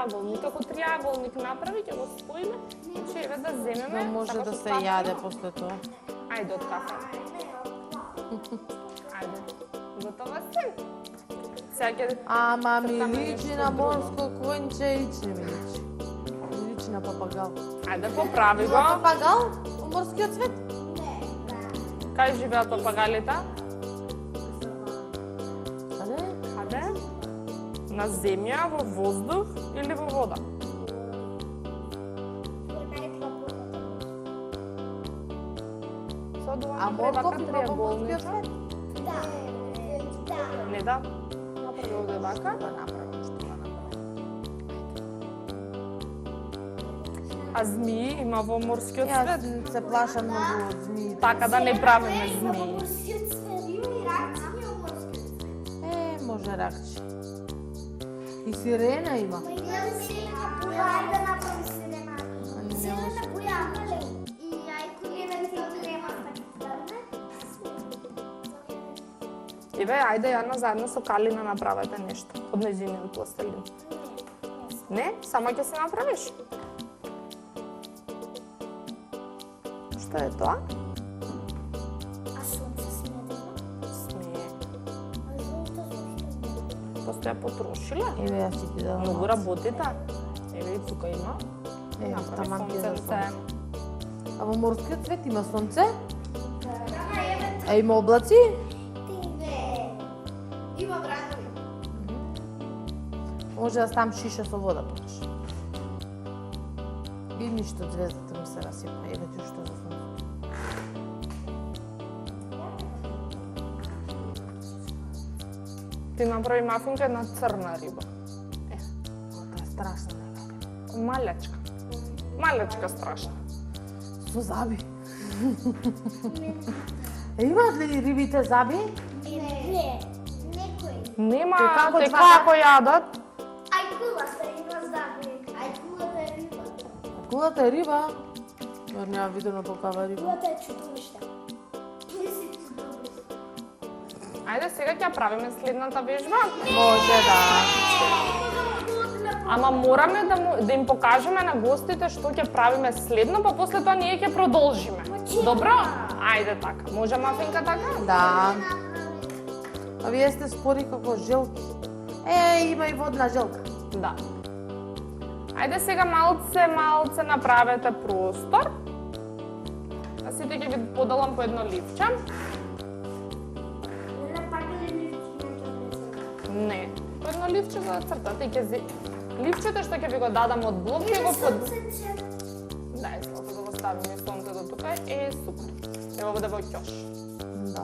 триаголник. Како триаголник направи, ќе го споиме. Значи, еве да земеме. Но може да се јаде после тоа. Ајде од кафе. Ајде. Готова си? Сега ќе... Ама ми личи на морско конче и че ми личи. Ми личи на папагал. Ајде, поправи го. Папагал? У морскиот свет? Кај живеат папагалите? Каде? Каде? На земја, во воздух или во вода? А морков има во морскиот свет? Не да. Направи овде вака. Да направам што да направам. А змии има во морскиот свет. Јас се плашам многу од змии. Така да не правиме змии. Може ракче. И сирена има. Еве, ајде Јана заедно со Калина направете нешто од нејзиниот пластелин. Не, само ќе се направиш. Што е тоа? Смее. Просто ја потрошила. Еве јас ти дадам. Многу работите. Еве и тука има. Еве, Направи таман ти сонце. дадам. А во морскиот свет има сонце? А има облаци? Има брадови. Може да ставам шиша со вода потош. И ништо звездата ми се расипа. Еве ти што за сонце. Ти направи мафинка една црна риба. Тоа е страшно некако. Малечка. Малечка страшна. Со заби. Имаат ли рибите заби? Не. Некој. Нема, Како те два- како јадат? Ајкулата има заби. Ајкулата е риба. Кулата е риба. Јас нема видено толкава риба. Кулата е чудовиште. Не си чудовиште. Ајде сега ќе правиме следната вежба. Може да. Ама мораме да им покажеме на гостите што ќе правиме следно, па после тоа ние ќе продолжиме. Добро? Ајде така. Може мафинка така? Да. А вие сте спори како желки. Има и водна желка. Да. Ајде сега малце направете простор. А сите ќе ви поделам по едно ливче. Не, по едно ливче за да цртате и ќе ливчето што ќе ви го дадам од блок ќе го под... Дај, слото да го ставиме сонцето тука. Супер. Ево овде во ќош. Да.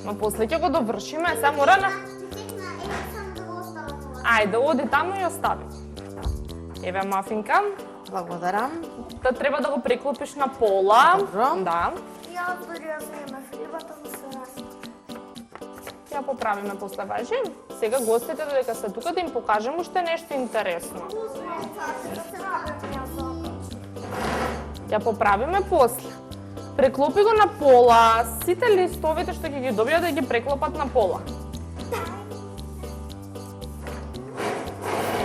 Ма после ќе го довршиме, сега мора на... Ајде, оди таму и остави. Еве мафинка. Благодарам. Та треба да го преклопиш на пола. Добро. Да. Ја дори ја земев рибата ми се раста. Ја поправиме после важи. Сега гостите додека се тука да им покажем уште нешто интересно. Ја поправиме после. Преклопи го на пола. Сите листовите што ќе ги добијат да ги преклопат на пола.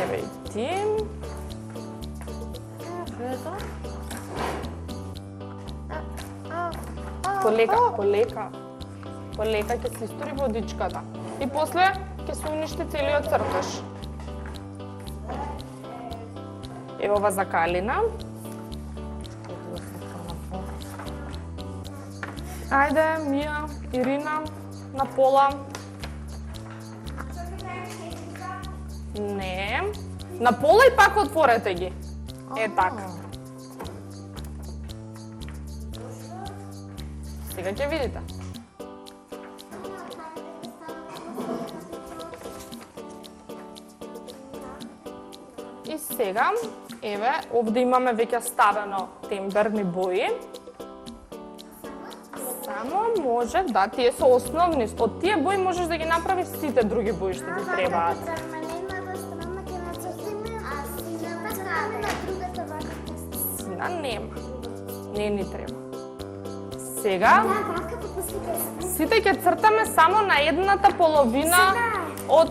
Еве и ти. Полека. Полека ќе се истори водичката. И после ќе се уништи целиот цртеж. Ево ова за Калина. Ајде, Мија, Ирина, на пола. Не. На пола и пак отворете ги. Така. Сега ќе видите. И сега, еве, овде имаме веќе ставено темберни бои. Само може, да, тие се основни. Од тие бои можеш да ги направиш сите други бои што ти требаат. Сина нема. Не ни треба. Сега, сите ќе цртаме само на едната половина од...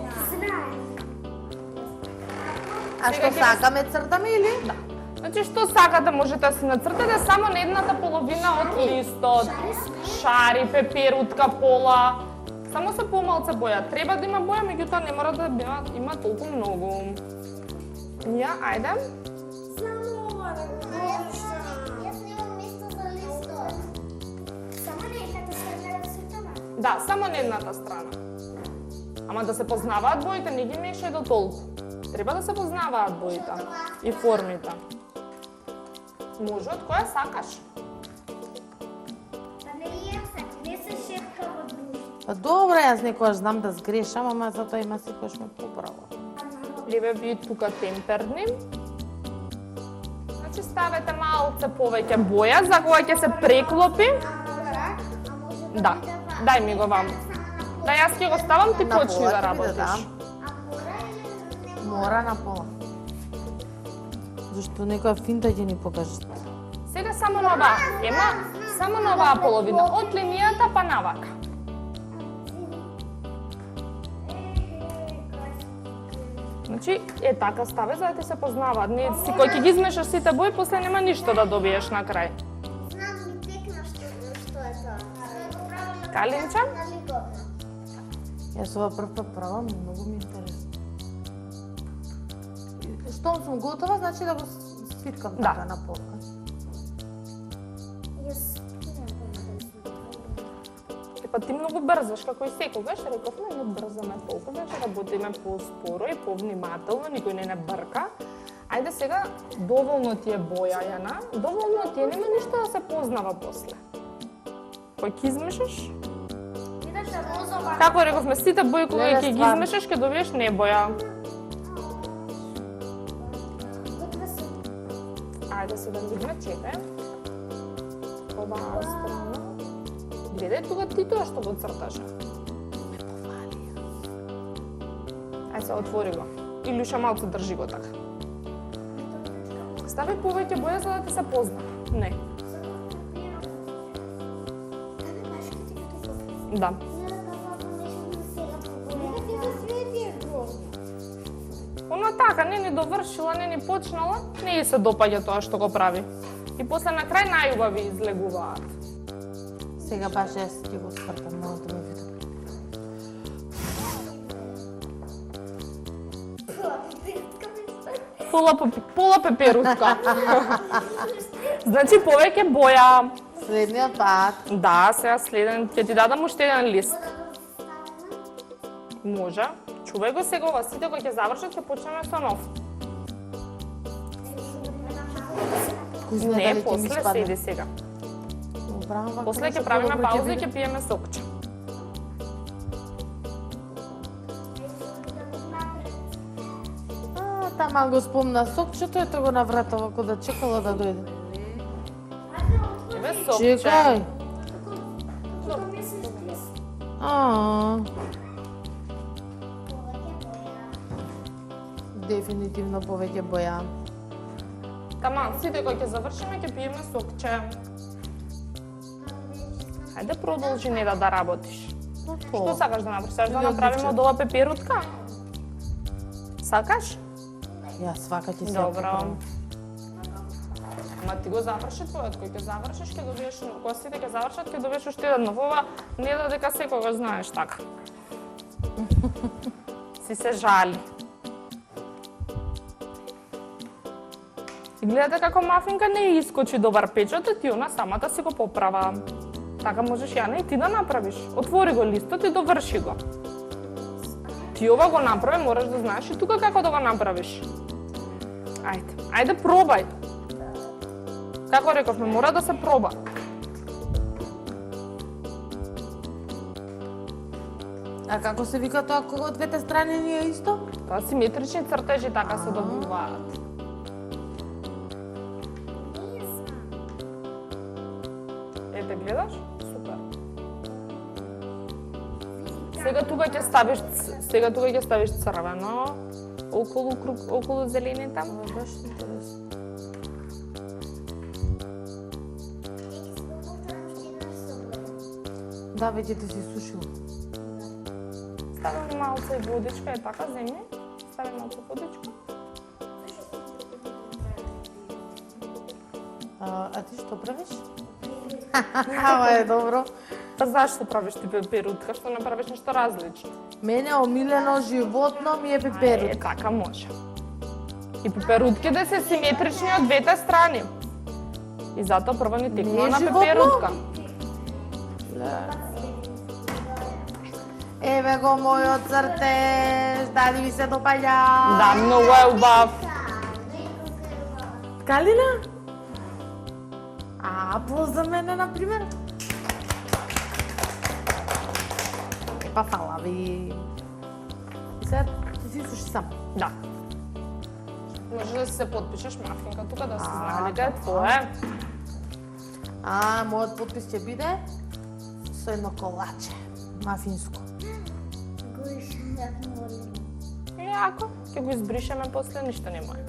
А што сакаме цртаме или? Да. Значи, што сакате можете да си нацртате само на едната половина од листот. Шари, пеперутка, пола. Само се помалце боја. Треба да има боја, меѓутоа не мора да има толку многу. Ја, ајде. Јас немам место за листот. Само на едната страна да цртаме. Да, само на едната страна. Ама да се познаваат боите, не ги мешај до толку. Треба да се познаваат боите и формите. Може од која сакаш? Па не ја сакам, не се шепка во друштво. Па добро, јас некојаш знам да сгрешам, ама затоа има секојаш ме поправа. Леве би тука темперни. Значи ставете малце повеќе боја за кога ќе се преклопи. Да, дај ми го вам. Да, јас ќе го ставам, ти На почни пола да ќе биде, работиш. да. Мора на пола. Зашто некоја финта ќе ни покажеш. Сега само на оваа, само на оваа половина, од линијата па навака. Значи, така ставе за да ти се познаваат. Не си кој ќе ги измешаш сите бои, после нема ништо да добиеш на крај. Знам ми текна што е тоа. Калинча? Јас ова прв пат правам, многу ми е интересно. Штом сум готова, значи да го свиткам Да. така на полка. Јас Па ти многу брзаш, како и секогаш, рековме, не брзаме толку, значи работиме поспоро и повнимателно, никој не брка. Ајде сега, доволно ти е боја, Јана, доволно ти е, нема ништо да се познава после. Кој ќе измешаш? видаш розова. Како рековме, сите бои кога Леле, ќе ги стварно. измешаш, ќе добиеш не боја. Готова сум. Ајде сега да ги мечете. Оваа страна. Гледај тука ти тоа што го црташе. Ај се отвори го. Или уште малку држи го така. Стави повеќе боја за да ти се позна. Не. Да. Она така, не ни довршила, не ни почнала, не ѝ се допаѓа тоа што го прави. И после на крај најубави излегуваат. Сега баш јас ќе го скртам, мора да ме видам. Пола пеперутка. Значи повеќе боја. Следниот пат. Да, сега следен, ќе ти дадам уште еден лист. Може. Чувај го сега ова, сите кои ќе завршат, ќе почнеме со нов. Кој знае Не, дали ќе ми после спадне. седи сега. Браво, После како ќе се правиме подобро ќе пауза и биде. ќе пиеме сокче. Тама го спомна сокчето, ето го навратава кога да чекала да дојде. Еве сокче. Чекај. Дефинитивно повеќе боја. Таман, сите кои ќе завршиме, ќе пиеме сокче. Хајде продолжи не да работиш. Што сакаш да направиш? Сакаш да Ја направиме одлучен. од ова пеперутка? Сакаш? Јас свака ќе се Добро. поправам. Ама ти го заврши твојот, кој ќе завршиш, ќе добиеш, кога сите ќе завршат, ќе добиеш уште еден нов. Ова не е дека секогаш знаеш така. Си се жали. И гледате како мафинка не искочи добар печатот и она самата си го поправа. Така можеш, Јана, и ти да направиш. Отвори го листот и доврши го. Ти ова го направи, мораш да знаеш и тука како да го направиш. Ајде пробај. Како рековме, мора да се проба. А како се вика тоа кога од двете страни не е исто? Тоа симетрични цртежи така се добиваат. Ете, гледаш? Супер. Сега тука ќе ставиш црвено околу зелените. Ова е баш интересно. Да, веќе ти си сушила. Ставам малце водичка, е така, земје. Стави малце водичка. А ти што правиш? Ама е добро. Па зашто правиш ти пеперутка, што не правиш нешто различно? Мене омилено животно ми е пеперутка. Така може. И пеперутките се симетрични од двете страни. И затоа прво ни текнува Не е на животно? пеперутка. Еве го мојот цртеж, дали ви се допаѓа? Да, многу е убав. Калина? А, за мене, например? Па фала ви. Сега ти си суши сам. Да. Може да си се подпишеш мафинка тука да се А, знае дека е да. твое. А, мојот подпис ќе биде со едно колаче, мафинско. И ако ќе го избришеме после ништо не може.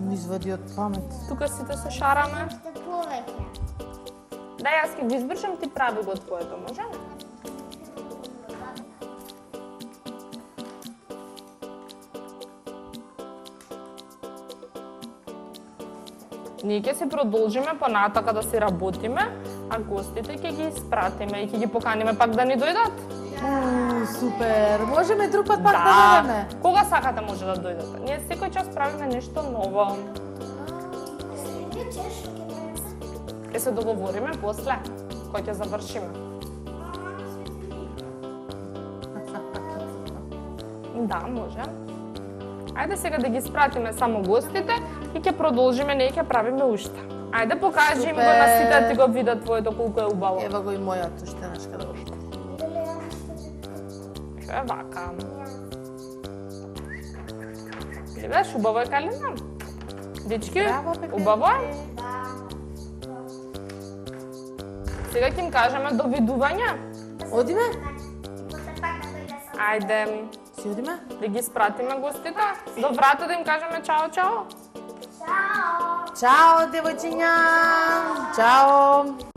Ми извади од памет. Тука сите се шараме. Што повеќе? Да, јас ќе го избришам, ти прави го твоето, може? Ние ќе си продолжиме понатака да си работиме, а гостите ќе ги испратиме и ќе ги поканиме пак да ни дојдат. Супер! Можеме друг пат пак да дојдеме? Кога сакате може да дојдете. Ние секој час правиме нешто ново. Ќе се договориме после, кој ќе завршиме. Да, може. Ајде сега да ги спратиме само гостите и ќе продолжиме, не ќе правиме уште. Ајде покажи им го на сите да ти го видат твоето колку е убаво. Ева го и мојот, уште нешка да го види. Е вака. Гледаш, убаво е Калина? Дечки, Браво, Пепе. убаво е? Сега ќе им кажеме довидување. Одиме? Ајде, Си одиме? да ги спратиме гостите. До врата да им кажеме чао, чао. Чао, девојчиња! Чао!